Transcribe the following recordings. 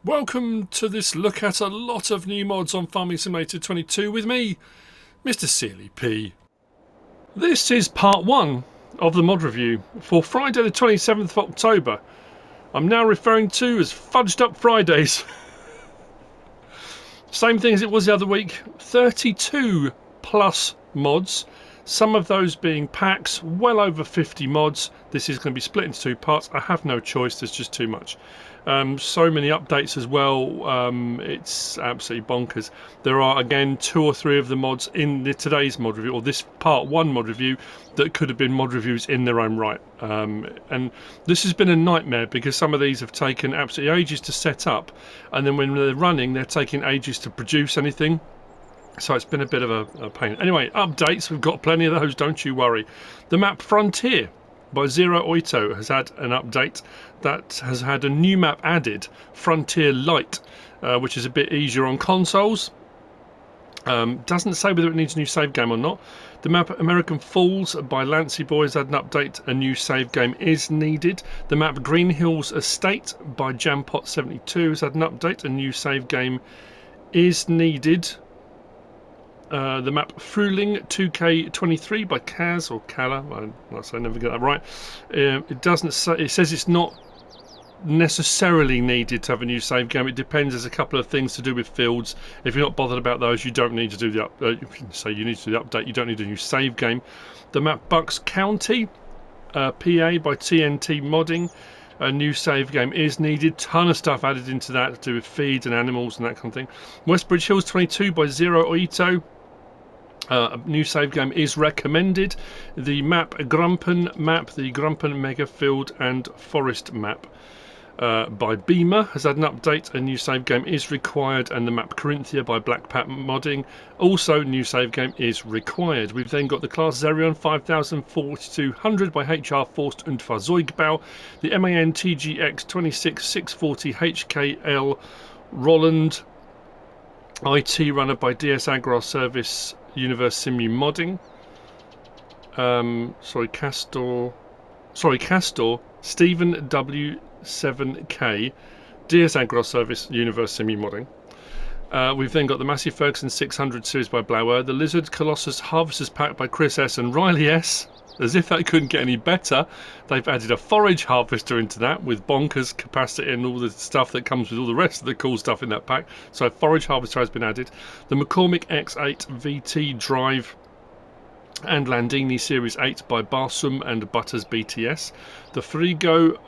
Welcome to this look at a lot of new mods on Farming Simulator 22 with me, MrSealyp. This is part 1 of the mod review for Friday the 27th of October. I'm now referring to as Fudged Up Fridays. Same thing as it was the other week, 32 plus mods, some of those being packs, well over 50 mods. This is going to be split into 2 parts. I have no choice, there's just too much. So many updates as well, it's absolutely bonkers. There are again 2 or 3 of the mods in today's mod review, or this part 1 mod review, that could have been mod reviews in their own right. And this has been a nightmare because some of these have taken absolutely ages to set up, and then when they're running they're taking ages to produce anything. So it's been a bit of a pain. Anyway, updates, we've got plenty of those, don't you worry. The map Frontier by Zero Oito has had an update that has had a new map added, Frontier Light, which is a bit easier on consoles. Doesn't say whether it needs a new save game or not. The map American Falls by Lancy Boys had an update, a new save game is needed. The map Green Hills Estate by Jampot72 has had an update, a new save game is needed. The map Fruling 2K23 by Kaz or Kala, I never get that right. It doesn't say, it says it's not necessarily needed to have a new save game. It depends. There's a couple of things to do with fields. If you're not bothered about those, you don't need to do the you need to do the update. You don't need a new save game. The map Bucks County, PA by TNT Modding. A new save game is needed. Ton of stuff added into that to do with feeds and animals and that kind of thing. Westbridge Hills 22 by Zero Oito. A new save game is recommended. The map Grumpen map, the Grumpen Megafield and Forest map by Beamer has had an update. A new save game is required, and the map Corinthia by MSModding, also new save game is required. We've then got the class Zerion 504200 by HR Forst und Fahrzeugbau, the MAN TGX 26640 HKL Roland IT runner by DS Agro Service MSModding. Castor Stephen W7K DS Agro Service MSModding. We've then got the Massey Ferguson 600 series by Blauer, the Lizard Colossus Harvesters Pack by Chris S and Riley S. As if that couldn't get any better, they've added a forage harvester into that with bonkers capacity and all the stuff that comes with all the rest of the cool stuff in that pack. So a forage harvester has been added. The McCormick X8 VT Drive and Landini Series 8 by Barsum and Butters BTS. The Frigo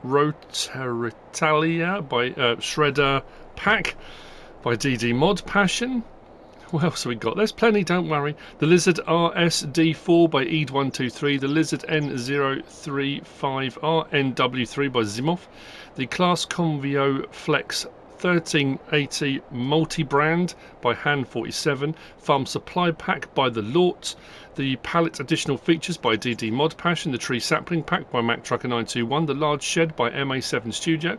Rotaritalia by Shredder Pack by ModPassion. What else have we got? There's plenty, don't worry. The Lizard RSD4 by Eed123. The Lizard N035RNW3 by Zimov. The Class Convio Flex 1380 multi-brand by Han47, Farm Supply Pack by the Lort, the Pallet Additional Features by ModPassion, the Tree Sapling Pack by MacTrucker921, the Large Shed by MA7 Studio,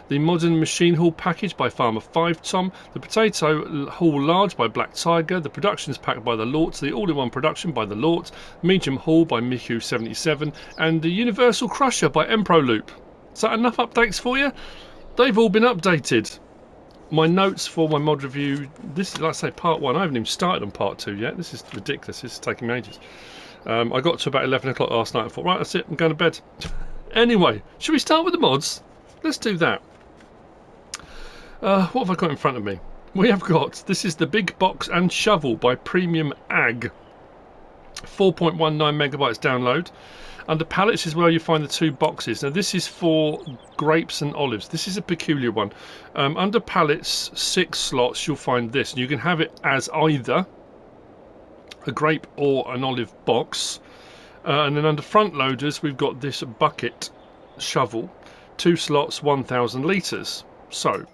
the Modern Machine Haul Package by Farmer 5 Tom, the Potato Haul Large by BlackTiger, the Productions Pack by the Lort, the All-in-One Production by the Lort, Medium Haul by Miku77, and the Universal Crusher by Emproloop. Is that enough updates for you? They've all been updated. My notes for my mod review, this is, like I say, part 1. I haven't even started on part 2 yet. This is ridiculous. This is taking me ages. I got to about 11 o'clock last night and thought, right, that's it, I'm going to bed. Anyway, should we start with the mods? Let's do that. What have I got in front of me? We have got, this is the Big Box and Shovel by Premium Ag. 4.19 megabytes download. Under Pallets is where you find the 2 boxes. Now this is for grapes and olives. This is a peculiar one. Under Pallets 6 slots you'll find this. You can have it as either a grape or an olive box. And then under front loaders we've got this bucket shovel. 2 slots, 1000 litres. So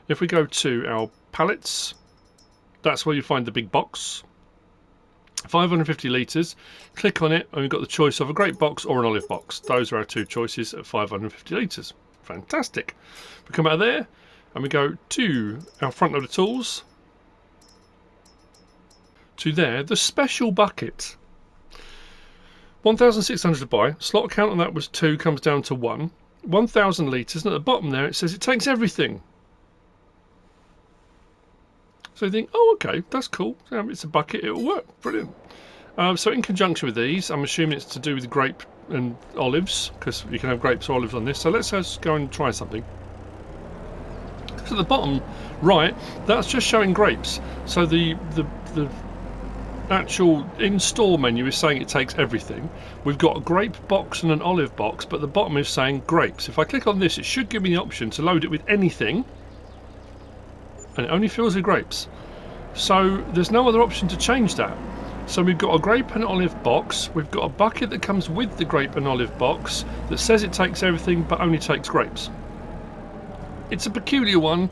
if we go to our Pallets, that's where you find the big box. 550 litres, click on it and we've got the choice of a grape box or an olive box. Those are our 2 choices at 550 litres. Fantastic. We come out of there and we go to our front loader tools, to there, the special bucket. 1,600 to buy, slot count on that was 2, comes down to 1. 1,000 litres, and at the bottom there it says it takes everything. So you think, oh, okay, that's cool. It's a bucket, it'll work. Brilliant. So in conjunction with these, I'm assuming it's to do with grape and olives, because you can have grapes or olives on this. So let's just go and try something. So at the bottom right, that's just showing grapes. So the actual in-store menu is saying it takes everything. We've got a grape box and an olive box, but the bottom is saying grapes. If I click on this, it should give me the option to load it with anything, and it only fills with grapes. So there's no other option to change that. So we've got a grape and olive box, we've got a bucket that comes with the grape and olive box that says it takes everything but only takes grapes. It's a peculiar one,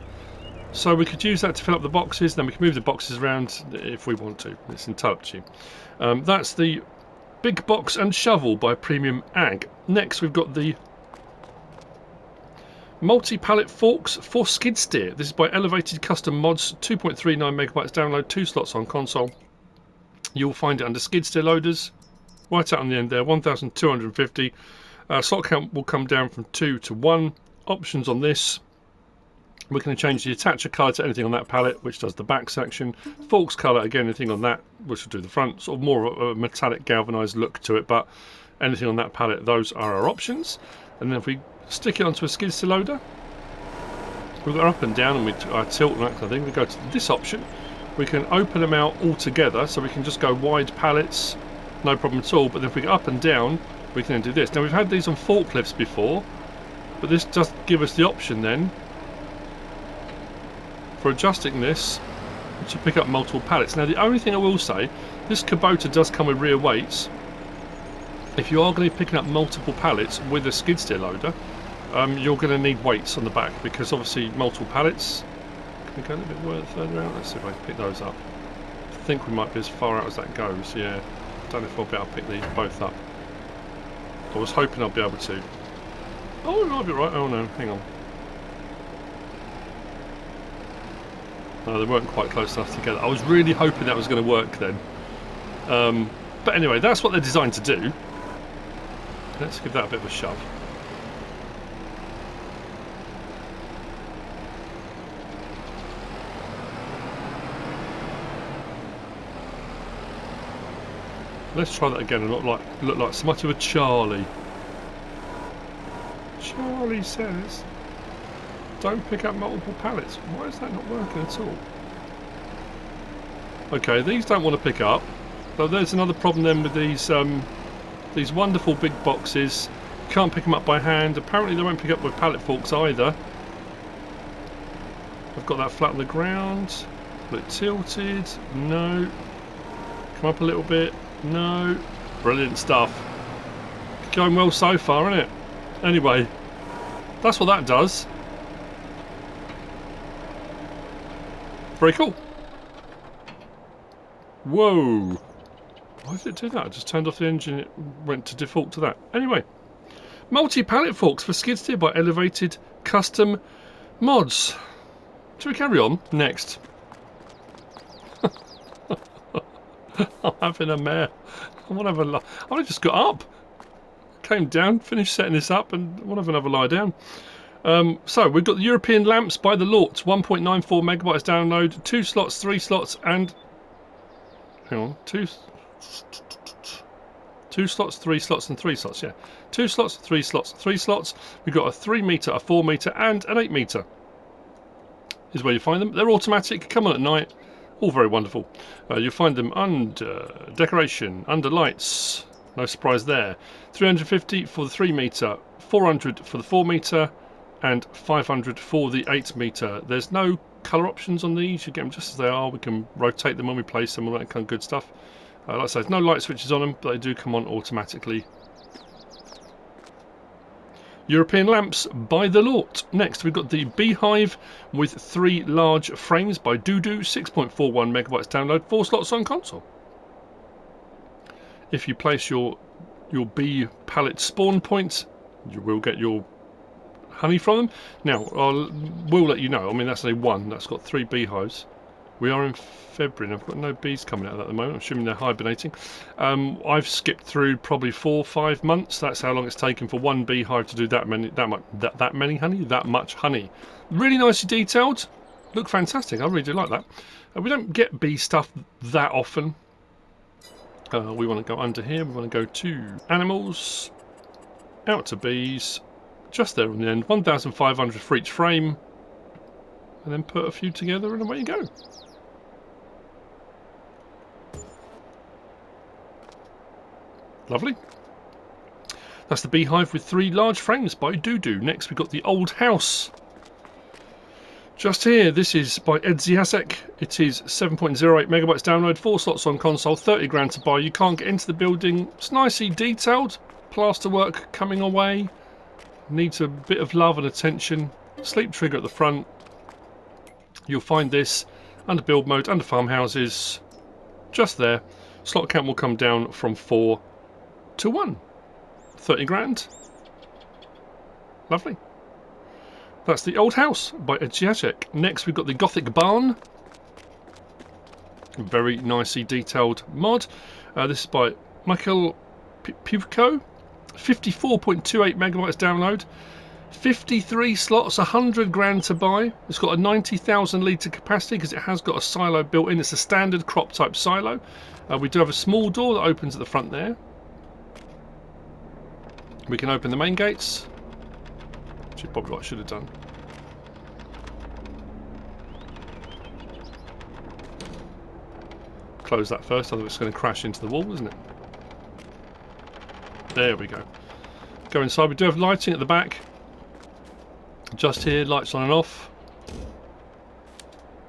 so we could use that to fill up the boxes, then we can move the boxes around if we want to. It's entirely up to you. That's the Big Box and Shovel by Premium Ag. Next we've got the multi-pallet forks for skid steer. This is by ElevatedCustomMods, 2.39 megabytes download, 2 slots on console. You'll find it under skid steer loaders, right out on the end there, 1,250. Slot count will come down from 2 to 1. Options on this: we're going to change the attacher colour to anything on that pallet, which does the back section. Forks colour, again, anything on that, which will do the front. Sort of more of a metallic galvanised look to it, but anything on that pallet, those are our options. And then if we stick it onto a skid steer loader, we've got up and down, and we tilt and that kind of thing. We go to this option. We can open them out all together, so we can just go wide pallets, no problem at all. But then if we go up and down, we can then do this. Now we've had these on forklifts before, but this does give us the option then for adjusting this to pick up multiple pallets. Now the only thing I will say, this Kubota does come with rear weights. If you are going to be picking up multiple pallets with a skid steer loader, you're going to need weights on the back, because obviously multiple pallets. Can we go a little bit further out? Let's see if I can pick those up. I think we might be as far out as that goes, yeah. Don't know if I'll be able to pick these both up. I was hoping I'll be able to. Oh, it might be right. Oh no, hang on. No, they weren't quite close enough together. I was really hoping that was going to work then. But anyway, that's what they're designed to do. Let's give that a bit of a shove. Let's try that again and look like so much of a Charlie. Charlie says, don't pick up multiple pallets. Why is that not working at all? Okay, these don't want to pick up. So there's another problem then with these wonderful big boxes. You can't pick them up by hand. Apparently they won't pick up with pallet forks either. I've got that flat on the ground. A bit tilted. No. Come up a little bit. No. Brilliant stuff. Going well so far, isn't it? Anyway, that's what that does. Very cool. Whoa. Why did it do that? I just turned off the engine, it went to default to that. Anyway, multi-pallet forks for skid steer by Elevated Custom Mods. Shall we carry on? Next. I'm having a mare. I want to have a I just got up, came down, finished setting this up, and I want to have another lie down. So we've got the European lamps by the Lort, 1.94 megabytes download, 2 slots, 3 slots, and hang on, 2 slots, 3 slots, and 3 slots. Yeah, 2 slots, 3 slots, 3 slots. We've got a 3 meter, a 4 meter, and an 8 meter. Is where you find them. They're automatic, come on at night. All very wonderful. You'll find them under decoration, under lights. No surprise there. 350 for the 3 meter, 400 for the 4 meter, and 500 for the 8 meter. There's no colour options on these. You get them just as they are. We can rotate them when we place them, all that kind of good stuff. Like I say, there's no light switches on them, but they do come on automatically. European lamps by the Lort. Next, we've got the Beehive with 3 large frames by doodoo, 6.41 megabytes download, 4 slots on console. If you place your bee pallet spawn point, you will get your honey from them. Now, we'll let you know. I mean, that's only one. That's got 3 beehives. We are in February and I've got no bees coming out at the moment. I'm assuming they're hibernating. I've skipped through probably 4 or 5 months. That's how long it's taken for one beehive to do that much honey. Really nicely detailed. Look fantastic. I really do like that. We don't get bee stuff that often. We want to go under here. We want to go to animals, out to bees, just there on the end. 1,500 for each frame, and then put a few together and away you go. Lovely. That's the beehive with 3 large frames by Doodoo. Next we've got the old house. Just here, this is by Edziaszek. It is 7.08 megabytes download, 4 slots on console, 30 grand to buy. You can't get into the building. It's nicely detailed. Plasterwork coming away. Needs a bit of love and attention. Sleep trigger at the front. You'll find this under build mode, under farmhouses. Just there. Slot count will come down from 4 to 1. 30 grand. Lovely. That's the old house by Edziaszek. Next we've got the Gothic Barn. Very nicely detailed mod. This is by Michal Piwko. 54.28 megabytes download. 53 slots, 100 grand to buy. It's got a 90,000 litre capacity because it has got a silo built in. It's a standard crop type silo. We do have a small door that opens at the front there. We can open the main gates. Which is probably what I should have done. Close that first, otherwise it's going to crash into the wall, isn't it? There we go. Go inside. We do have lighting at the back. Just here, lights on and off.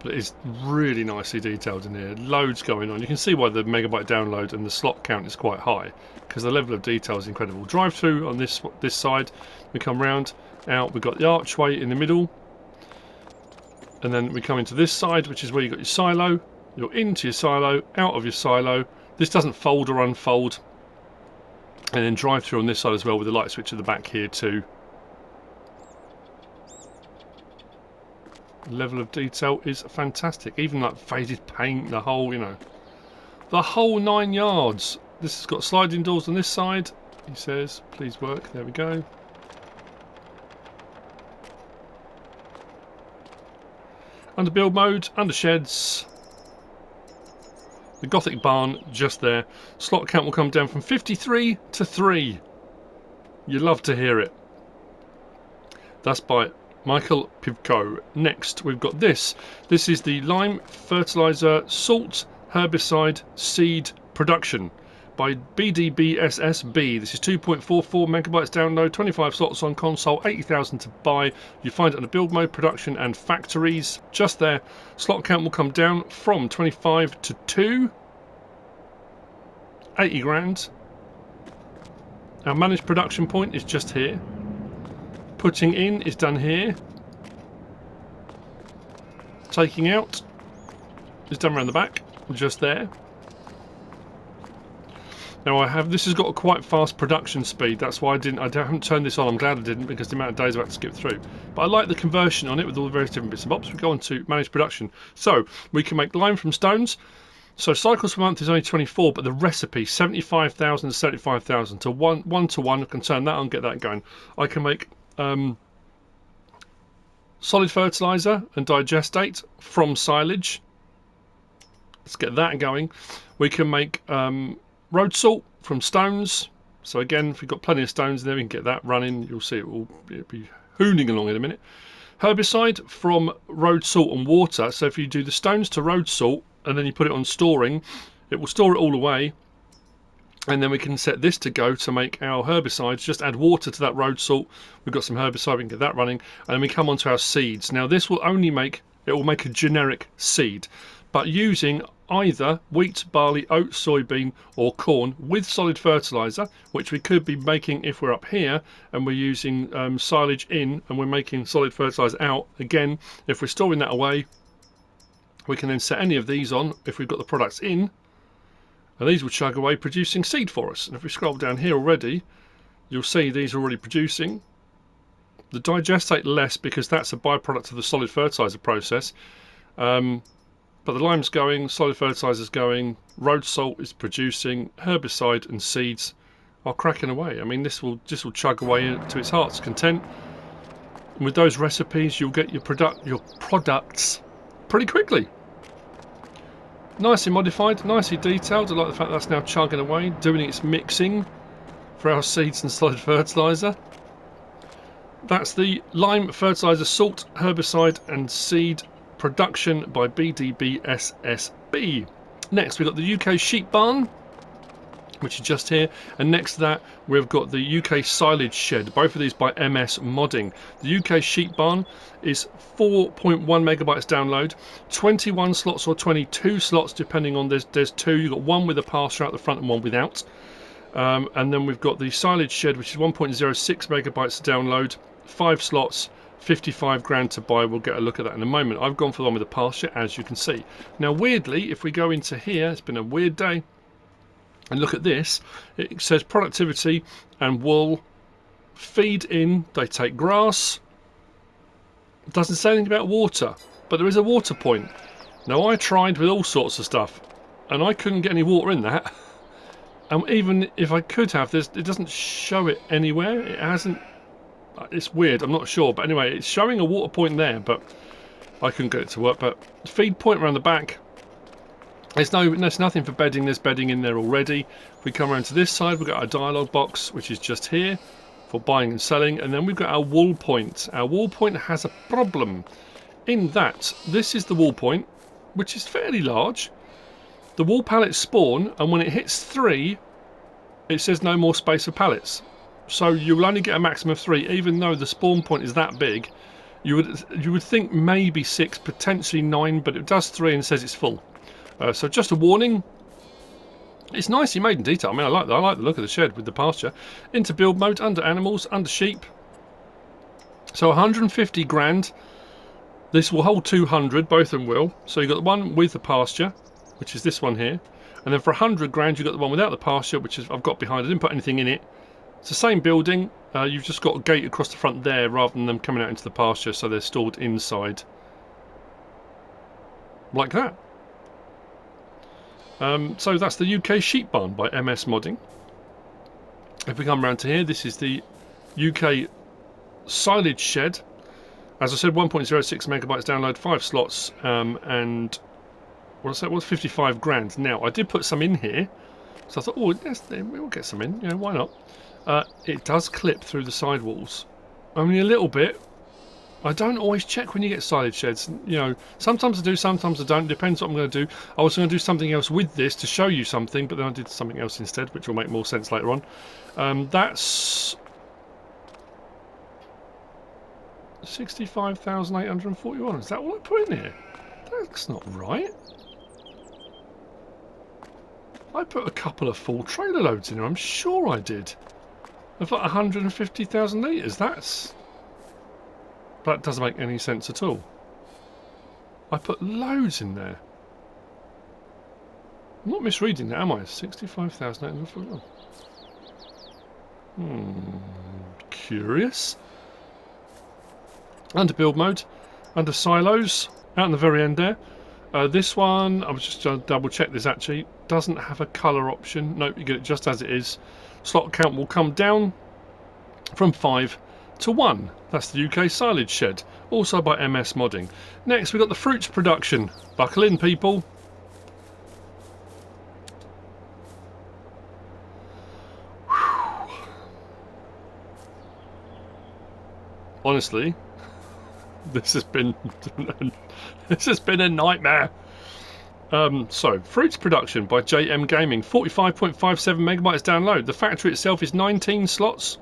But it is really nicely detailed in here. Loads going on. You can see why the megabyte download and the slot count is quite high, because the level of detail is incredible. Drive through on this side. We come round, out. We've got the archway in the middle, and then we come into this side, which is where you've got your silo. You're into your silo, out of your silo. This doesn't fold or unfold. And then drive through on this side as well with the light switch at the back here too. Level of detail is fantastic. Even like faded paint, the whole, you know, the whole 9 yards. This has got sliding doors on this side. He says, please work. There we go. Under build mode, under sheds. The Gothic Barn just there. Slot count will come down from 53 to 3. You love to hear it. That's by Michal Piwko. Next we've got this. This is the lime, fertilizer, salt, herbicide, seed production by BDBSSB. This is 2.44 megabytes download, 25 slots on console, 80,000 to buy. You find it under build mode, production and factories. Just there. Slot count will come down from 25 to 2. 80 grand. Our managed production point is just here. Putting in is done here. Taking out is done around the back, just there. Now this has got a quite fast production speed. That's why I haven't turned this on. I'm glad I didn't, because the amount of days I've had to skip through. But I like the conversion on it with all the various different bits and bobs. We go on to manage production. So we can make lime from stones. So cycles per month is only 24, but the recipe 75,000 to 75,000 to 1 to 1. I can turn that on, get that going. I can make solid fertilizer and digestate from silage. Let's get that going. We can make road salt from stones. So again, if we've got plenty of stones there, we can get that running. You'll see it'll be hooning along in a minute. Herbicide from road salt and water. So if you do the stones to road salt and then you put it on storing, it will store it all away. And then we can set this to go to make our herbicides. Just add water to that road salt. We've got some herbicide, we can get that running. And then we come on to our seeds. Now this will only make a generic seed, but using either wheat, barley, oat, soybean or corn with solid fertilizer, which we could be making if we're up here and we're using silage in and we're making solid fertilizer out. Again, if we're storing that away, we can then set any of these on if we've got the products in, and these will chug away producing seed for us. And if we scroll down here already, you'll see these are already producing. The digestate less because that's a byproduct of the solid fertilizer process. But But the lime's going, solid fertilizer's going, road salt is producing, herbicide and seeds are cracking away. I mean, this will chug away to its heart's content. And with those recipes, you'll get your products pretty quickly. Nicely modified, nicely detailed. I like the fact that's now chugging away, doing its mixing for our seeds and solid fertilizer. That's the lime, fertilizer, salt, herbicide and seed production by BDBSSB. Next we've got the UK sheep barn, which is just here, and next to that we've got the UK silage shed, both of these by MSModding. The UK sheep barn is 4.1 megabytes download, 21 slots or 22 slots depending on, there's two. You've got one with a pasture out the front and one without. And then we've got the silage shed, which is 1.06 megabytes to download, 5 slots, 55 grand to buy. We'll get a look at that in a moment. I've gone for the one with the pasture, as you can see. Now weirdly, if we go into here, it's been a weird day, and look at this, it says productivity and wool, feed in, they take grass. It doesn't say anything about water, but there is a water point. Now I tried with all sorts of stuff and I couldn't get any water in that. And even if I could have, it doesn't show it anywhere. It hasn't, it's weird, I'm not sure, but anyway, it's showing a water point there, but I couldn't get it to work. But feed point around the back, there's nothing for bedding. There's bedding in there already. If we come around to this side, we've got our dialogue box, which is just here for buying and selling, and then we've got our wool point. Our wool point has a problem in that this is the wool point, which is fairly large. The wool pallets spawn, and when it hits 3, it says no more space for pallets. So you'll only get a maximum of 3, even though the spawn point is that big. You would think maybe 6, potentially 9, but it does 3 and says it's full. So just a warning. It's nicely made in detail. I mean, I like the look of the shed with the pasture. Into build mode, under animals, under sheep. So 150 grand. This will hold 200, both of them will. So you've got the one with the pasture, which is this one here. And then for 100 grand, you've got the one without the pasture, which is I've got behind. I didn't put anything in it. It's the same building. You've just got a gate across the front there rather than them coming out into the pasture, so they're stored inside. Like that. So that's the UK sheep barn by MSModding. If we come around to here, this is the UK silage shed. As I said, 1.06 megabytes download, 5 slots, and what's that? Was 55 grand. Now I did put some in here, so I thought, oh yes, we'll get some in. You know, why not? It does clip through the sidewalls, only a little bit. I don't always check when you get silage sheds. You know, sometimes I do, sometimes I don't. Depends what I'm going to do. I was going to do something else with this to show you something, but then I did something else instead, which will make more sense later on. That's 65,841. Is that all I put in here? That's not right. I put a couple of full trailer loads in here. I'm sure I did. Of like 150,000 litres. That doesn't make any sense at all. I put loads in there. I'm not misreading that, am I? 65,841. Curious. Under build mode, under silos, out in the very end there. This one, I was just trying to double check this actually, doesn't have a colour option. Nope, you get it just as it is. Slot count will come down from 5 to 1. That's the UK silage shed, also by MSModding. Next we've got the fruits production. Buckle in, people. Whew. Honestly, this has been a nightmare. So fruits production by JM Gaming, 45.57 megabytes download. The factory itself is 19 slots,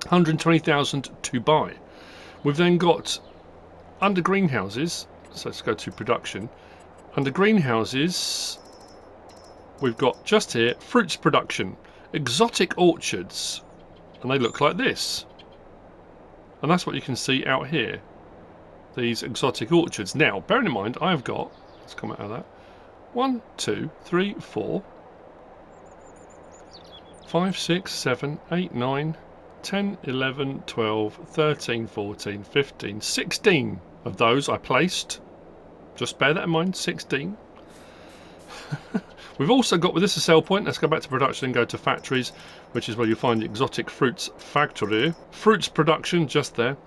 120,000 to buy. We've then got under greenhouses, so let's go to production. Under greenhouses, we've got just here fruits production, exotic orchards, and they look like this. And that's what you can see out here, these exotic orchards. Now, bearing in mind, I've got, let's come out of that, 1, 2, 3, 4, 5, 6, 7, 8, 9, 10, 11, 12, 13, 14, 15, 16 of those I placed Just bear that in mind, 16. We've also got, with this a sell point, let's go back to production and go to factories, which is where you find the exotic fruits factory. Fruits production, just there.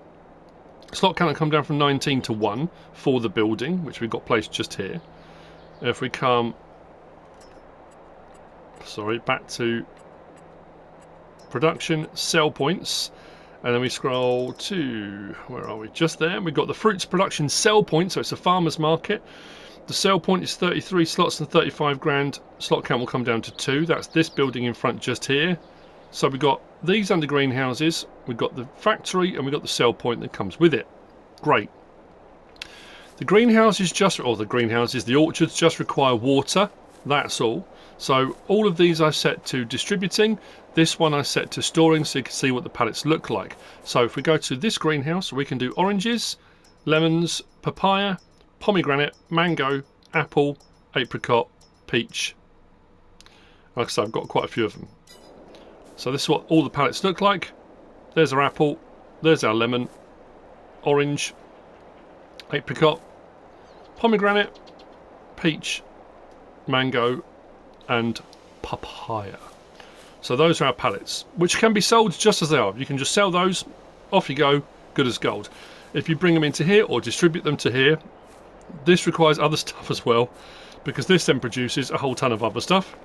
Slot count will come down from 19 to 1 for the building, which we've got placed just here. If we come, sorry, back to production, sell points, and then we scroll to, where are we? Just there. We've got the fruits production sell point, so it's a farmer's market. The sell point is 33 slots and 35 grand. Slot count will come down to 2. That's this building in front just here. So we've got these under greenhouses, we've got the factory, and we've got the sell point that comes with it. Great. The greenhouses the orchards just require water. That's all. So all of these I set to distributing. This one I set to storing, so you can see what the pallets look like. So if we go to this greenhouse, we can do oranges, lemons, papaya, pomegranate, mango, apple, apricot, peach. Like I said, I've got quite a few of them. So this is what all the pallets look like. There's our apple, there's our lemon, orange, apricot, pomegranate, peach, mango, and papaya. So those are our pallets, which can be sold just as they are. You can just sell those, off you go, good as gold. If you bring them into here or distribute them to here, this requires other stuff as well, because this then produces a whole ton of other stuff.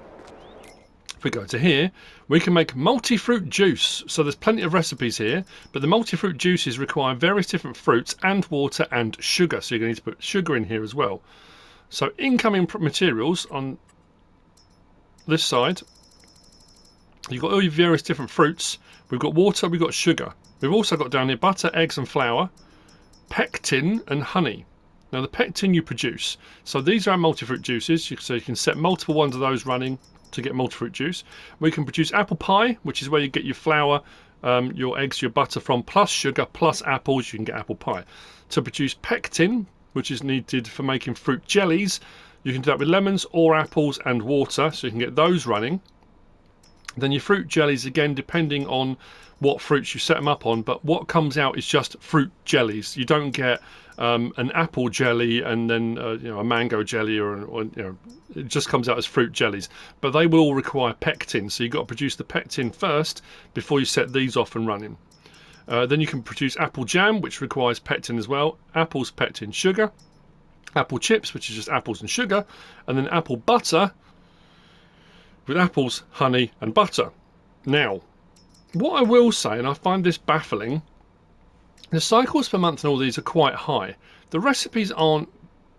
If we go to here, we can make multi-fruit juice. So there's plenty of recipes here, but the multi-fruit juices require various different fruits and water and sugar. So you're going to need to put sugar in here as well. So incoming materials on this side, you've got all your various different fruits. We've got water, we've got sugar. We've also got down here butter, eggs and flour, pectin and honey. Now the pectin you produce. So these are our multi-fruit juices. So you can set multiple ones of those running to get multi-fruit juice. We can produce apple pie, which is where you get your flour, your eggs, your butter from, plus sugar, plus apples. You can get apple pie. To produce pectin, which is needed for making fruit jellies, you can do that with lemons or apples and water, so you can get those running. Then your fruit jellies, again, depending on what fruits you set them up on, but what comes out is just fruit jellies. You don't get an apple jelly and then a mango jelly, or it just comes out as fruit jellies. But they will all require pectin, so you've got to produce the pectin first before you set these off and running. Then you can produce apple jam, which requires pectin as well. Apples, pectin, sugar. Apple chips, which is just apples and sugar. And then apple butter, with apples, honey and butter. Now, what I will say, and I find this baffling, the cycles per month and all these are quite high. The recipes aren't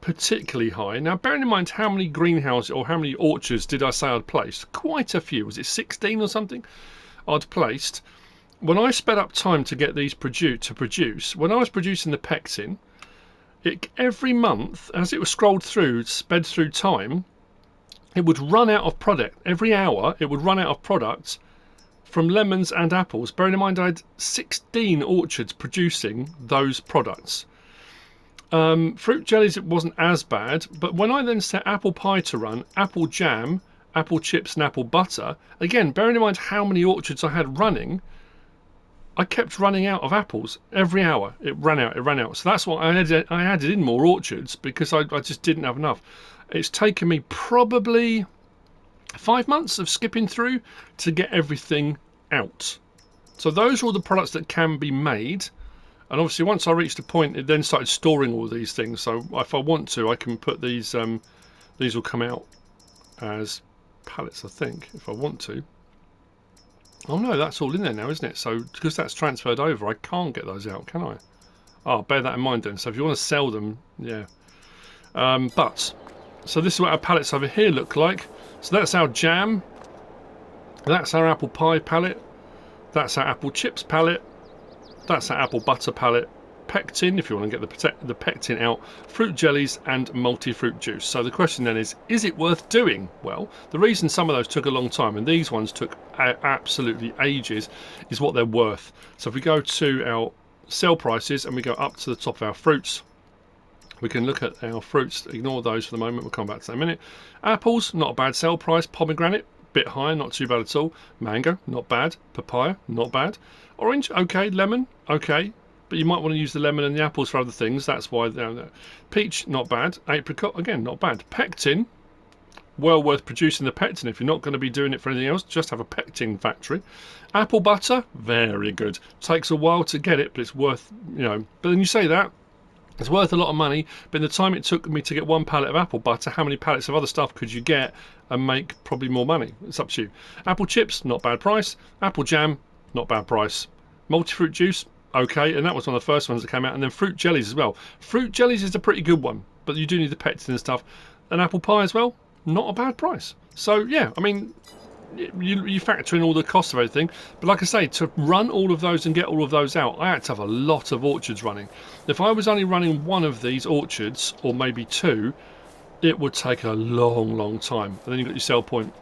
particularly high. Now, bearing in mind how many greenhouses or how many orchards did I say I'd placed? Quite a few. Was it 16 or something I'd placed? When I sped up time to get these to produce, when I was producing the pectin, every month, as it was scrolled through, sped through time, it would run out of product. Every hour, it would run out of products from lemons and apples. Bearing in mind I had 16 orchards producing those products. Fruit jellies, it wasn't as bad, but when I then set apple pie to run, apple jam, apple chips and apple butter, again, bearing in mind how many orchards I had running, I kept running out of apples every hour. It ran out. So that's why I added in more orchards, because I just didn't have enough. It's taken me probably 5 months of skipping through to get everything out. So those are all the products that can be made. And obviously once I reached a point, it then started storing all these things. So if I want to, I can put these will come out as pallets, I think, if I want to. Oh no, that's all in there now, isn't it? So because that's transferred over, I can't get those out, can I? Oh, bear that in mind then. So if you want to sell them, yeah. So this is what our pallets over here look like. So that's our jam. That's our apple pie pallet. That's our apple chips pallet. That's our apple butter pallet. Pectin, if you want to get the pectin out. Fruit jellies and multi-fruit juice. So the question then is it worth doing? Well, the reason some of those took a long time and these ones took absolutely ages is what they're worth. So if we go to our sell prices and we go up to the top of our fruits, we can look at our fruits. Ignore those for the moment. We'll come back to that in a minute. Apples, not a bad sell price. Pomegranate, bit higher, not too bad at all. Mango, not bad. Papaya, not bad. Orange, okay. Lemon, okay. but you might want to use the lemon and the apples for other things. That's why they're there. Peach, not bad. Apricot, again, not bad. Pectin, well worth producing the pectin. If you're not going to be doing it for anything else, just have a pectin factory. Apple butter, very good. Takes a while to get it, but it's worth, you know. But then you say that, it's worth a lot of money, but in the time it took me to get 1 pallet of apple butter, how many pallets of other stuff could you get and make probably more money? It's up to you. Apple chips, not bad price. Apple jam, not bad price. Multi-fruit juice, okay, and that was one of the first ones that came out. And then fruit jellies as well. Fruit jellies is a pretty good one, but you do need the pectin and stuff. And apple pie as well, not a bad price. So yeah, I mean, you factor in all the costs of everything, but like I say, to run all of those and get all of those out, I had to have a lot of orchards running. If I was only running one of these orchards, or maybe 2, it would take a long time. And then you've got your sell point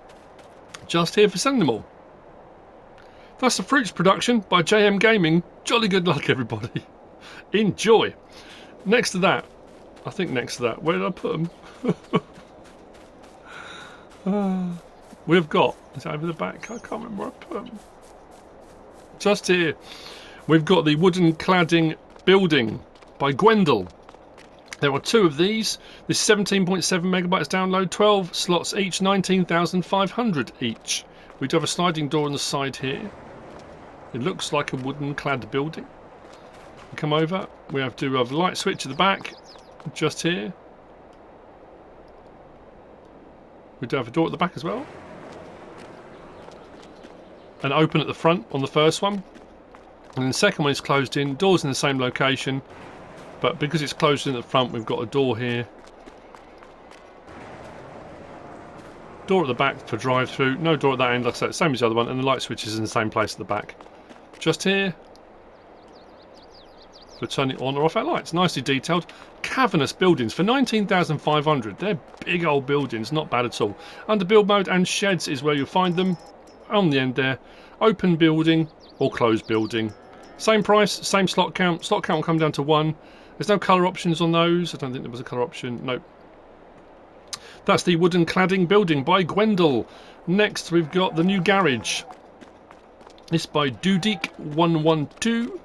just here for selling them all. That's the fruits production by JM Gaming. Jolly good luck, everybody. Enjoy. Next to that, I think next to that, where did I put them? We've got, is it over the back? I can't remember where I put them. Just here, we've got the wooden cladding building by GWENDAL. There are 2 of these. This 17.7 megabytes download, 12 slots each, 19,500 each. We do have a sliding door on the side here. It looks like a wooden clad building. We come over, we have to have a light switch at the back, just here. We do have a door at the back as well. And open at the front on the first one. And then the second one is closed in. Doors in the same location. But because it's closed in at the front, we've got a door here. Door at the back for drive-through. No door at that end, like I said, same as the other one. And the light switch is in the same place at the back. Just here. For turning on or off our lights. Nicely detailed. Cavernous buildings for 19,500. They're big old buildings, not bad at all. Under build mode and sheds is where you'll find them. On the end there. Open building or closed building. Same price, same slot count. Slot count will come down to 1. There's no colour options on those. I don't think there was a colour option. Nope. That's the wooden cladding building by GWENDAL. Next we've got the new garage. This by doodoo112.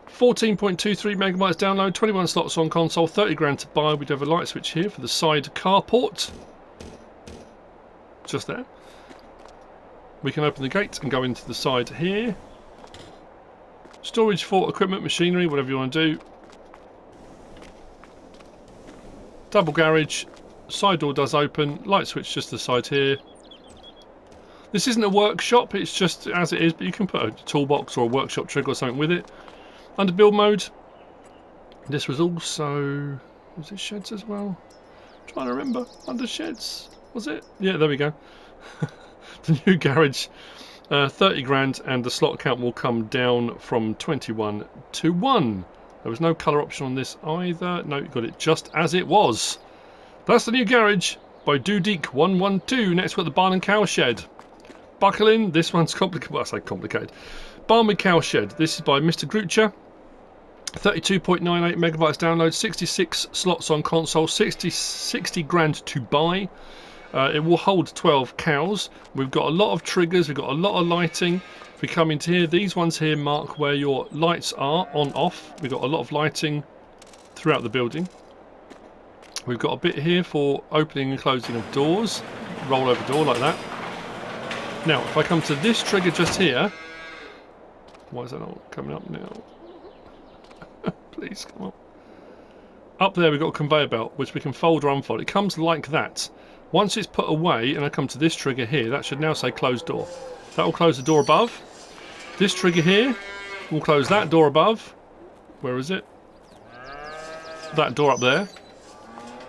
14.23 megabytes download, 21 slots on console, 30 grand to buy. We do have a light switch here for the side carport. Just there. We can open the gate and go into the side here. Storage for equipment, machinery, whatever you want to do. Double garage. Side door does open. Light switch just to the side here. This isn't a workshop, it's just as it is, but you can put a toolbox or a workshop trigger or something with it. Under build mode, this was also, was it sheds as well? I'm trying to remember. Under sheds, was it? Yeah, there we go. The new garage, 30 grand, and the slot count will come down from 21 to 1. There was no colour option on this either. No, you got it just as it was. That's the new garage by doodoo112. Next we've got the barn and cow shed. Buckle in, this one's complicated. Well, I say complicated. Barn with Cowshed. This is by Mr. Grucher. 32.98 megabytes download, 66 slots on console, 60 grand to buy. It will hold 12 cows. We've got a lot of triggers, we've got a lot of lighting. If we come into here, these ones here mark where your lights are on off. We've got a lot of lighting throughout the building. We've got a bit here for opening and closing of doors. Roll over door like that. Now, if I come to this trigger just here, why is that not coming up now? Please, come on. Up there we've got a conveyor belt, which we can fold or unfold. It comes like that. Once it's put away, and I come to this trigger here, that should now say closed door. That will close the door above. This trigger here will close that door above. Where is it? That door up there.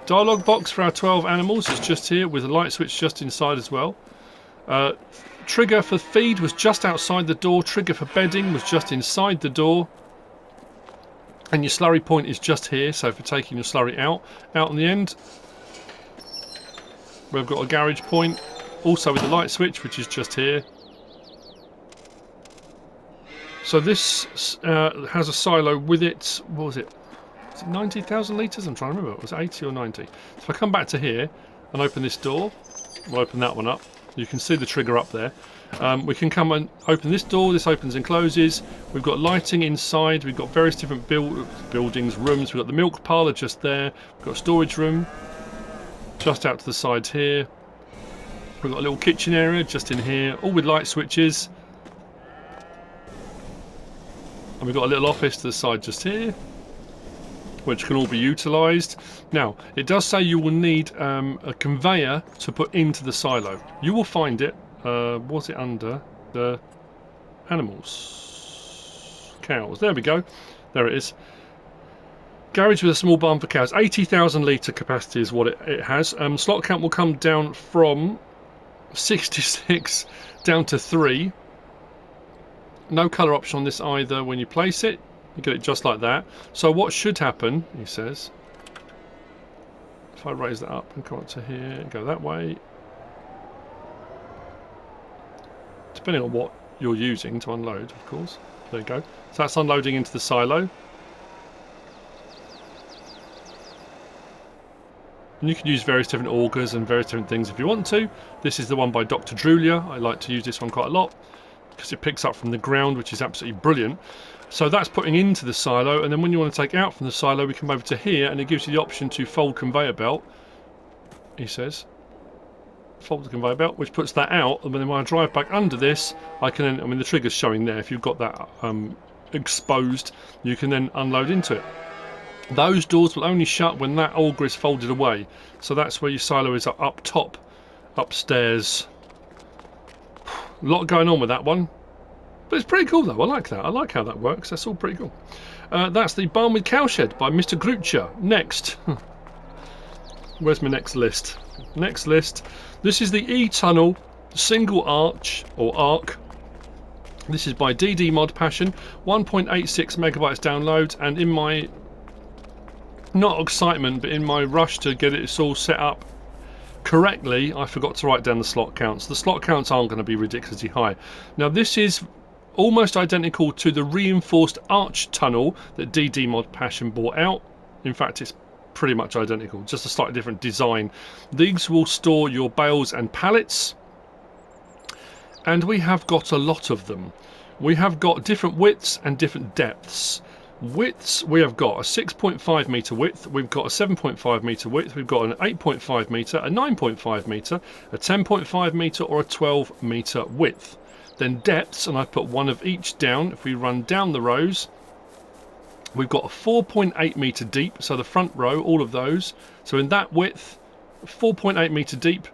Dialogue box for our 12 animals is just here, with a light switch just inside as well. Trigger for feed was just outside the door. Trigger for bedding was just inside the door. And your slurry point is just here, so for taking your slurry out on the end. We've got a garage point, also with the light switch, which is just here. So this has a silo with it. What was it? Was it 90,000 litres? I'm trying to remember. Was it 80 or 90? So if I come back to here and open this door, we'll open that one up. You can see the trigger up there. We can come and open this door. This opens and closes. We've got lighting inside. We've got various different buildings, rooms. We've got the milk parlour just there. We've got a storage room just out to the sides here. We've got a little kitchen area just in here, all with light switches. And we've got a little office to the side just here, which can all be utilised. Now, it does say you will need a conveyor to put into the silo. You will find it. Was it under the animals? Cows. There we go. There it is. Garage with a small barn for cows. 80,000 litre capacity is what it has. Slot count will come down from 66 down to 3. No colour option on this either when you place it. You get it just like that. So what should happen, he says, if I raise that up and come up to here and go that way, depending on what you're using to unload, of course. There you go. So that's unloading into the silo. And you can use various different augers and various different things if you want to. This is the one by Dr. Drulia. I like to use this one quite a lot because it picks up from the ground, which is absolutely brilliant. So that's putting into the silo, and then when you want to take out from the silo, we come over to here, and it gives you the option to fold conveyor belt. He says, fold the conveyor belt, which puts that out, and then when I drive back under this, I can then, I mean the trigger's showing there, if you've got that exposed, you can then unload into it. Those doors will only shut when that auger is folded away. So that's where your silo is up top, upstairs. A lot going on with that one. But it's pretty cool though, I like that. I like how that works, that's all pretty cool. That's the barn with cowshed by Mr. Grucher. Next. Where's my next list? Next list. This is the Etunnel single arch, or arc. This is by ModPassion. 1.86 megabytes download, and in my not excitement, but in my rush to get it all set up correctly, I forgot to write down the slot counts. The slot counts aren't going to be ridiculously high. Now this is almost identical to the reinforced arch tunnel that ModPassion bought out. In fact, it's pretty much identical, just a slightly different design. These will store your bales and pallets, and we have got a lot of them. We have got different widths and different depths. Widths, we have got a 6.5 metre width, we've got a 7.5 metre width, we've got an 8.5 metre, a 9.5 metre, a 10.5 metre or a 12 metre width. Then depths, and I've put one of each down. If we run down the rows, we've got a 4.8 metre deep, so the front row, all of those. So in that width, 4.8 metre deep.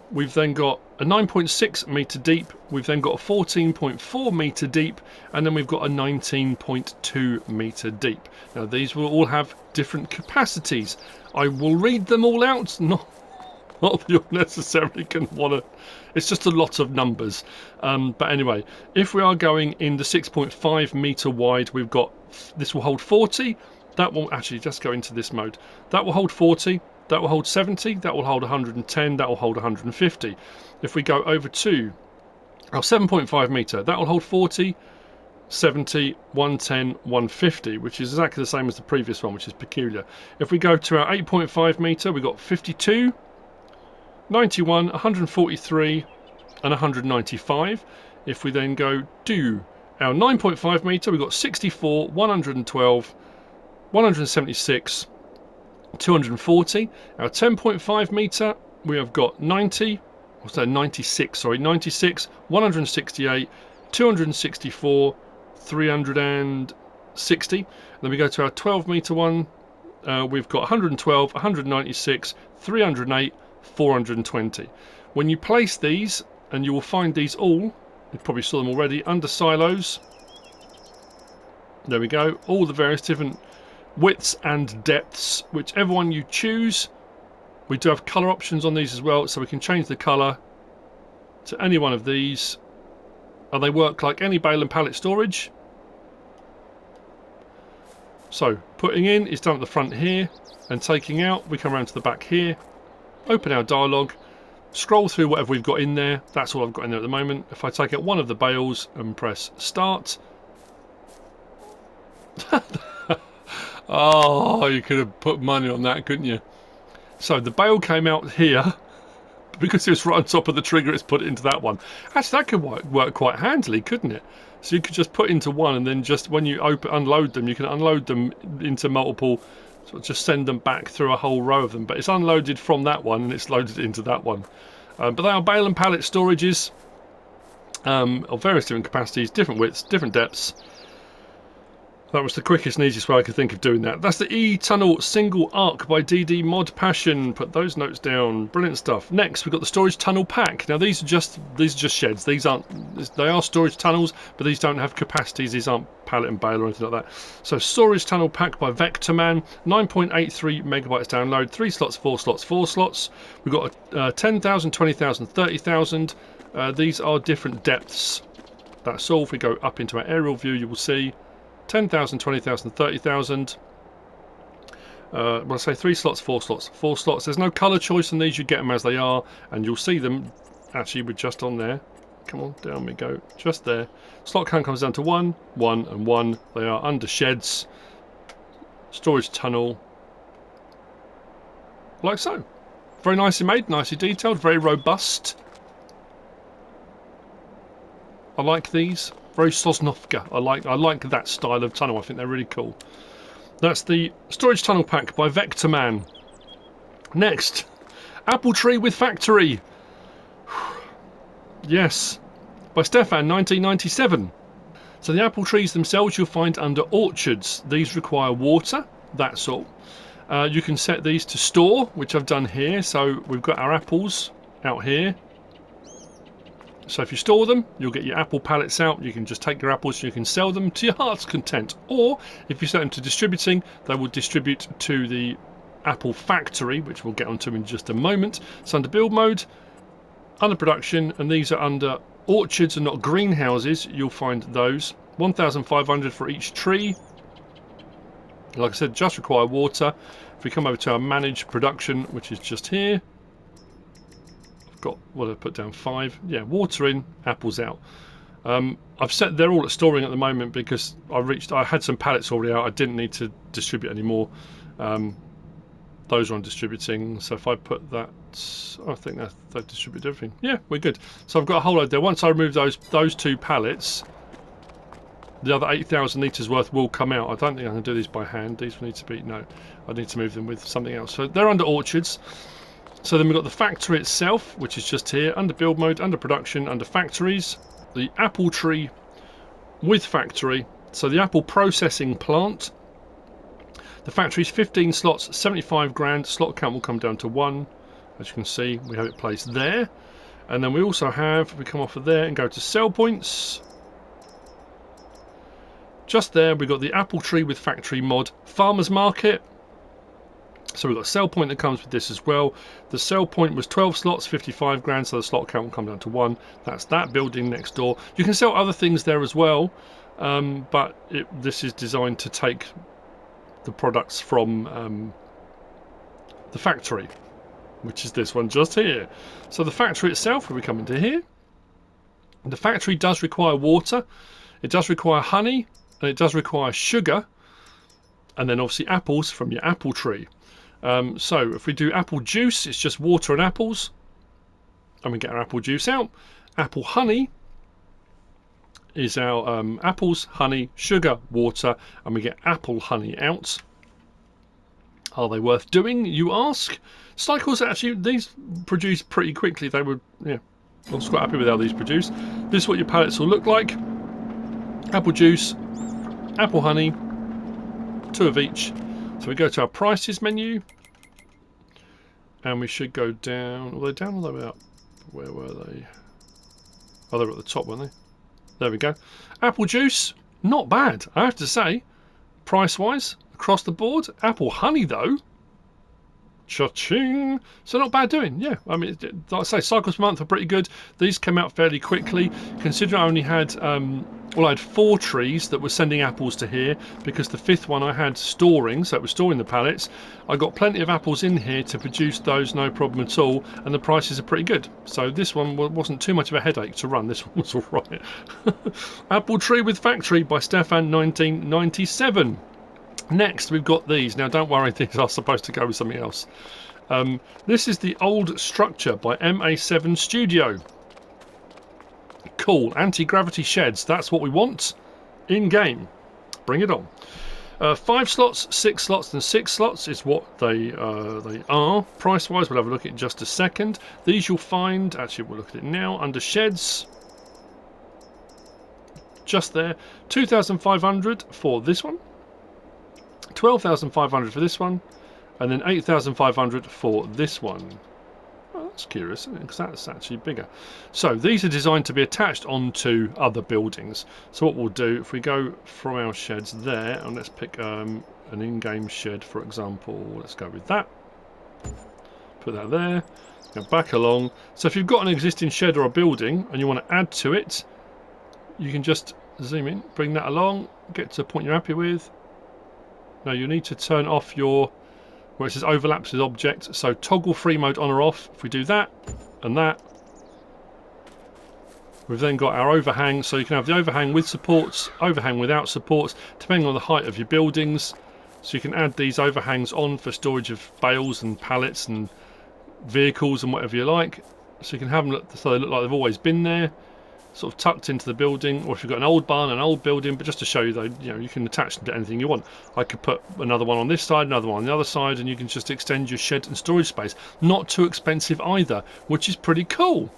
We've then got a 9.6 metre deep, we've then got a 14.4 metre deep, and then we've got a 19.2 metre deep. Now these will all have different capacities. I will read them all out, not that you're necessarily going to want to, it's just a lot of numbers. But anyway, if we are going in the 6.5 metre wide, we've got, this will hold 40, that will actually just go into this mode, that will hold 40, that will hold 70, that will hold 110, that will hold 150. If we go over to our 7.5 metre, that will hold 40, 70, 110, 150, which is exactly the same as the previous one, which is peculiar. If we go to our 8.5 metre, we've got 52, 91, 143 and 195. If we then go to our 9.5 metre, we've got 64, 112, 176, 240. Our 10.5 metre, we have got 90, what's that, 96, sorry, 96, 168, 264, 360. Then we go to our 12 metre one, we've got 112, 196, 308, 420. When you place these, and you will find these all, you probably saw them already, under silos. There we go, all the various different widths and depths, whichever one you choose. We do have colour options on these as well, so we can change the colour to any one of these, and they work like any bale and pallet storage. So putting in is done at the front here, and taking out, we come around to the back here, open our dialogue, scroll through whatever we've got in there. That's all I've got in there at the moment. If I take out one of the bales and press start, oh, you could have put money on that, couldn't you? So the bale came out here, because it was right on top of the trigger, it's put it into that one. Actually, that could work quite handily, couldn't it? So you could just put into one, and then just when you unload them, you can unload them into multiple, sort of just send them back through a whole row of them. But it's unloaded from that one, and it's loaded into that one. But they are bale and pallet storages of various different capacities, different widths, different depths. That was the quickest and easiest way I could think of doing that. That's the Etunnel single arc by ModPassion. Put those notes down. Brilliant stuff. Next, we've got the storage tunnel pack. Now these are just sheds. They are storage tunnels, but these don't have capacities. These aren't pallet and bale or anything like that. So storage tunnel pack by Vectorman. 9.83 megabytes download. 3 slots, 4 slots, 4 slots. We've got 10,000, 20,000, 30,000. These are different depths. That's all. If we go up into our aerial view, you will see 10,000, 20,000, 30,000. Well, I say 3 slots, 4 slots, 4 slots. There's no colour choice in these. You get them as they are, and you'll see them. Actually, we're just on there. Come on, down we go. Just there. Slot count comes down to 1, 1, and 1. They are under sheds. Storage tunnel. Like so. Very nicely made, nicely detailed, very robust. I like these. Very Sosnovka. I like that style of tunnel. I think they're really cool. That's the storage tunnel pack by Vectorman. Next, apple tree with factory. Yes, by Stefan, 1997. So the apple trees themselves you'll find under orchards. These require water. That's all. You can set these to store, which I've done here. So we've got our apples out here. So if you store them, you'll get your apple pallets out. You can just take your apples and you can sell them to your heart's content. Or if you set them to distributing, they will distribute to the apple factory, which we'll get onto in just a moment. It's under build mode, under production, and these are under orchards and not greenhouses. You'll find those. 1,500 for each tree. Like I said, just require water. If we come over to our manage production, which is just here. Got what I put down 5. Yeah, water in, apples out. I've set they're all at storing at the moment because I had some pallets already out. I didn't need to distribute anymore. Those are on distributing. So if I put that, I think they've distributed everything. Yeah, we're good. So I've got a whole load there. Once I remove those 2 pallets, the other 8,000 litres worth will come out. I don't think I can do these by hand. These will need to be I need to move them with something else. So they're under orchards. So then we've got the factory itself, which is just here, under build mode, under production, under factories. The apple tree with factory. So the apple processing plant. The factory's 15 slots, 75 grand. Slot count will come down to 1. As you can see, we have it placed there. And then we also have, if we come off of there and go to sell points. Just there, we've got the apple tree with factory mod farmers market. So we've got a sell point that comes with this as well. The sell point was 12 slots, 55 grand, so the slot count will come down to 1. That's that building next door. You can sell other things there as well, but this is designed to take the products from the factory, which is this one just here. So the factory itself, when we come into here, the factory does require water, it does require honey, and it does require sugar, and then obviously apples from your apple tree. So if we do apple juice, it's just water and apples, and we get our apple juice out. Apple honey is our apples, honey, sugar, water, and we get apple honey out. Are they worth doing, you ask? Cycles, actually, these produce pretty quickly. They would, yeah, I was quite happy with how these produce. This is what your pallets will look like. Apple juice, apple honey, 2 of each. So we go to our prices menu, and we should go down. Were they down or they were up? Where were they? Oh, they were at the top, weren't they? There we go. Apple juice, not bad, I have to say. Price-wise, across the board. Apple honey, though, cha-ching. So not bad doing, yeah. I mean, like I say, cycles per month are pretty good. These came out fairly quickly. Considering I only had, I had 4 trees that were sending apples to here, because the 5th one I had storing, so it was storing the pallets. I got plenty of apples in here to produce those, no problem at all, and the prices are pretty good. So this one wasn't too much of a headache to run. This one was all right. Apple tree with factory by Stefan, 1997. Next, we've got these. Now, don't worry, these are supposed to go with something else. This is the Old Structure by MA7 Studio. Cool. Anti-gravity sheds. That's what we want in game. Bring it on. 5 slots, 6 slots and 6 slots is what they are. Price wise, we'll have a look at it in just a second. These you'll find, actually we'll look at it now, under sheds. Just there. 2,500 for this one. 12,500 for this one. And then 8,500 for this one. Oh, that's curious, isn't it? Because that's actually bigger. So these are designed to be attached onto other buildings. So what we'll do, if we go from our sheds there, and let's pick an in-game shed, for example. Let's go with that. Put that there. Go back along. So if you've got an existing shed or a building and you want to add to it, you can just zoom in, bring that along, get to a point you're happy with. Now you need to turn off your, where it says overlaps with object, so toggle free mode on or off. If we do that and that, we've then got our overhang, so you can have the overhang with supports, overhang without supports, depending on the height of your buildings. So you can add these overhangs on for storage of bales and pallets and vehicles and whatever you like. So you can have them look, so they look like they've always been there, sort of tucked into the building. Or if you've got an old barn, an old building, but just to show you though, you know, you can attach them to anything you want. I could put another one on this side, another one on the other side, and you can just extend your shed and storage space. Not too expensive either, which is pretty cool.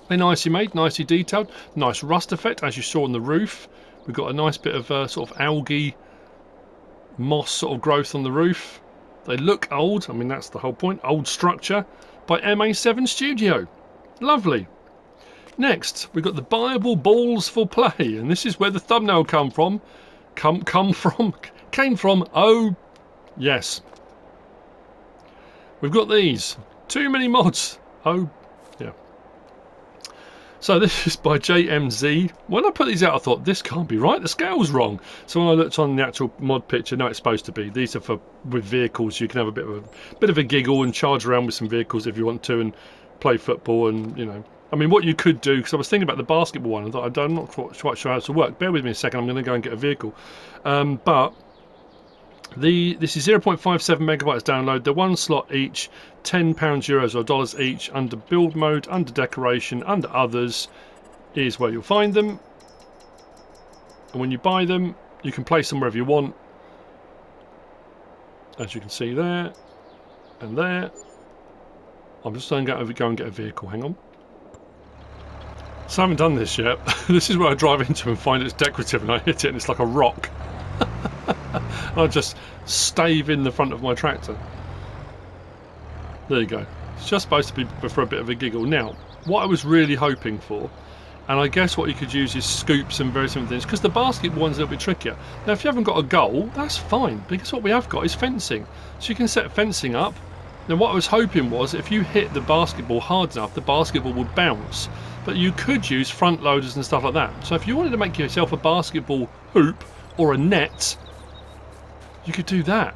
They're nicely made, nicely detailed, nice rust effect as you saw on the roof. We've got a nice bit of sort of algae moss sort of growth on the roof. They look old, I mean that's the whole point. Old Structure by MA7 Studio. Lovely. Next, we've got the Buyable Balls for Play, and this is where the thumbnail came from. Oh, yes. We've got these. Too many mods. Oh, yeah. So this is by JMZ. When I put these out, I thought, this can't be right. The scale's wrong. So when I looked on the actual mod picture, no, it's supposed to be. These are for with vehicles. You can have a bit of a giggle and charge around with some vehicles if you want to, and play football, and you know. I mean, what you could do, because I was thinking about the basketball one, I thought, I'm not quite sure how it will work. Bear with me a second, I'm going to go and get a vehicle. But this is 0.57 megabytes download. They're 1 slot each, £10, euros or dollars each. Under build mode, under decoration, under others is where you'll find them. And when you buy them, you can place them wherever you want. As you can see there and there. I'm just going to go and get a vehicle. Hang on. So I haven't done this yet. This is where I drive into and find it's decorative and I hit it and it's like a rock. I just stave in the front of my tractor. There you go. It's just supposed to be for a bit of a giggle. Now, what I was really hoping for, and I guess what you could use is scoops and various different things, because the basketball one's a little bit trickier. Now, if you haven't got a goal, that's fine, because what we have got is fencing. So you can set fencing up. Now, what I was hoping was if you hit the basketball hard enough, the basketball would bounce. But you could use front loaders and stuff like that. So if you wanted to make yourself a basketball hoop or a net, you could do that.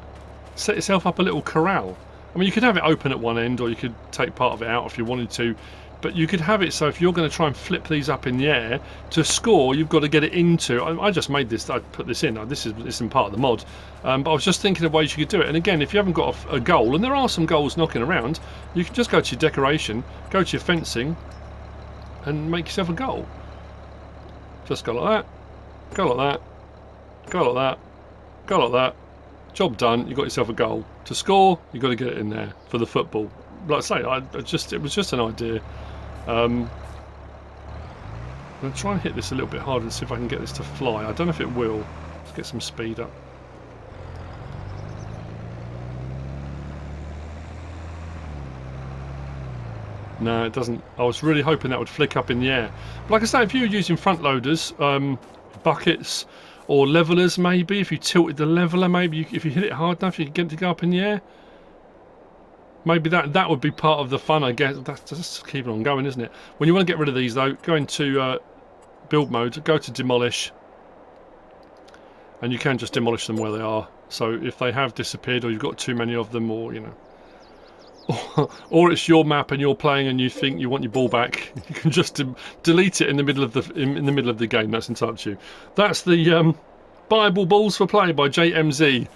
Set yourself up a little corral. I mean, you could have it open at one end, or you could take part of it out if you wanted to. But you could have it so if you're going to try and flip these up in the air to score, you've got to get it into. I just made this. I put this in. This isn't part of the mod. But I was just thinking of ways you could do it. And again, if you haven't got a goal, and there are some goals knocking around, you can just go to your decoration, go to your fencing, and make yourself a goal. Just go like that, go like that, go like that, go like that. Job done. You got yourself a goal. To score, you got to get it in there for the football. Like I say, it was just an idea. I'm going to try and hit this a little bit harder and see if I can get this to fly. I don't know if it will. Let's get some speed up. No, it doesn't. I was really hoping that would flick up in the air. But like I say, if you were using front loaders, buckets, or levelers maybe, if you tilted the leveler, maybe if you hit it hard enough, you could get it to go up in the air. Maybe that would be part of the fun, I guess. That's just keeping on going, isn't it? When you want to get rid of these, though, go into build mode, go to demolish, and you can just demolish them where they are. So if they have disappeared, or you've got too many of them, or you know. Or it's your map and you're playing and you think you want your ball back, you can just delete it in the middle of the game. That's entirely up to you. That's the Buyable Balls for Play by JMZ,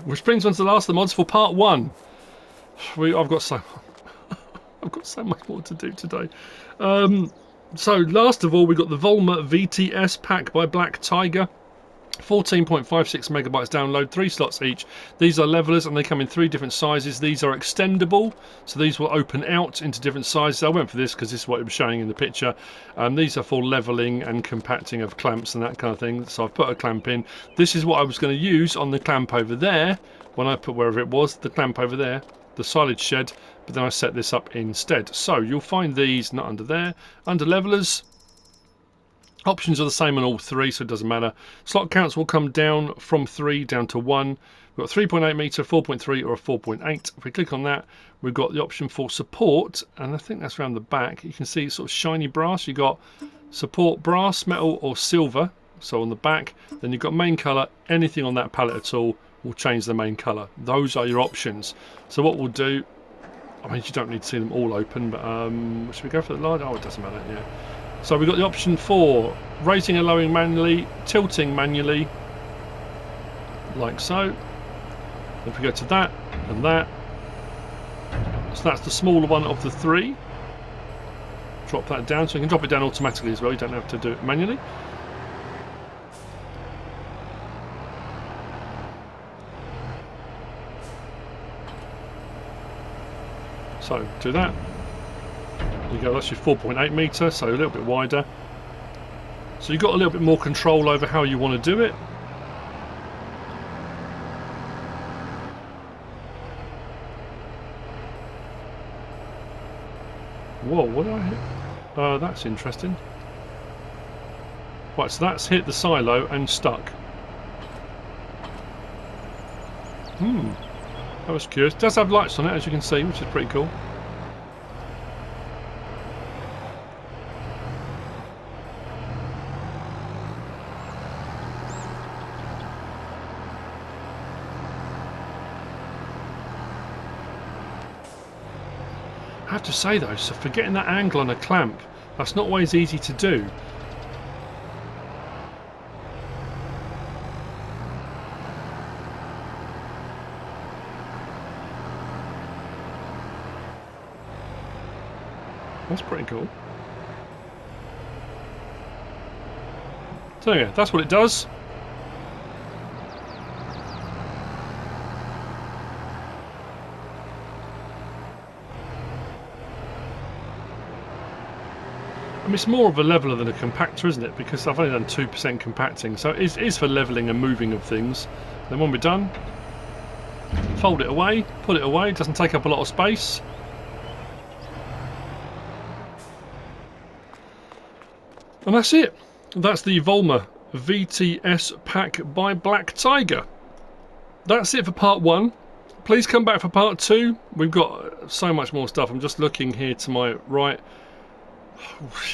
which brings on to the last of the mods for part 1. I've got so I've got so much more to do today. So last of all, we got the Vulmer VTS Pack by BlackTiger. 14.56 megabytes download, 3 slots each. These are levelers and they come in 3 different sizes. These are extendable, so these will open out into different sizes. I went for this because this is what it was showing in the picture. These are for leveling and compacting of clamps and that kind of thing. So I've put a clamp in. This is what I was going to use on the clamp over there when I put wherever it was, the clamp over there, the silage shed, but then I set this up instead. So you'll find these not under there, under levelers. Options are the same on all 3, so it doesn't matter. Slot counts will come down from 3 down to 1. We've got 3.8 meter, 4.3 or a 4.8. If we click on that, we've got the option for support, and I think that's around the back. You can see sort of shiny brass. You've got support brass, metal or silver, so on the back. Then you've got main colour. Anything on that pallet at all will change the main colour. Those are your options. So what we'll do, I mean, you don't need to see them all open, but should we go for the large? Oh, it doesn't matter, yeah. So we've got the option for raising and lowering manually, tilting manually, like so. If we go to that and that, so that's the smaller one of the 3. Drop that down, so you can drop it down automatically as well, you don't have to do it manually. So do that. There you go, that's your 4.8 meter, so a little bit wider. So you've got a little bit more control over how you want to do it. Whoa, what did I hit? That's interesting. Right, so that's hit the silo and stuck. That was curious. It does have lights on it, as you can see, which is pretty cool. I have to say though, so for getting that angle on a clamp, that's not always easy to do. That's pretty cool. So yeah, that's what it does. I mean, it's more of a leveler than a compactor, isn't it? Because I've only done 2% compacting, so it is for leveling and moving of things. Then when we're done, fold it away, put it away. It doesn't take up a lot of space. And that's it. That's the Vulmer VTS Pack by BlackTiger. That's it for part 1. Please come back for part 2. We've got so much more stuff. I'm just looking here to my right.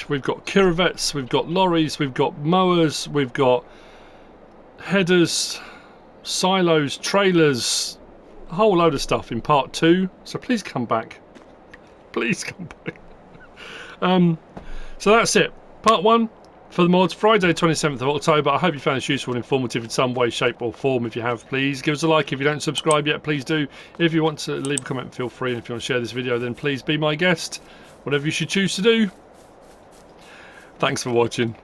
We've got Kiravettes, we've got lorries, we've got mowers, we've got headers, silos, trailers, a whole load of stuff in part 2. So please come back. Please come back. So that's it. Part 1 for the mods, Friday 27th of October. I hope you found this useful and informative in some way, shape or form. If you have, please give us a like. If you don't subscribe yet, please do. If you want to leave a comment, feel free. And if you want to share this video, then please be my guest. Whatever you should choose to do. Thanks for watching.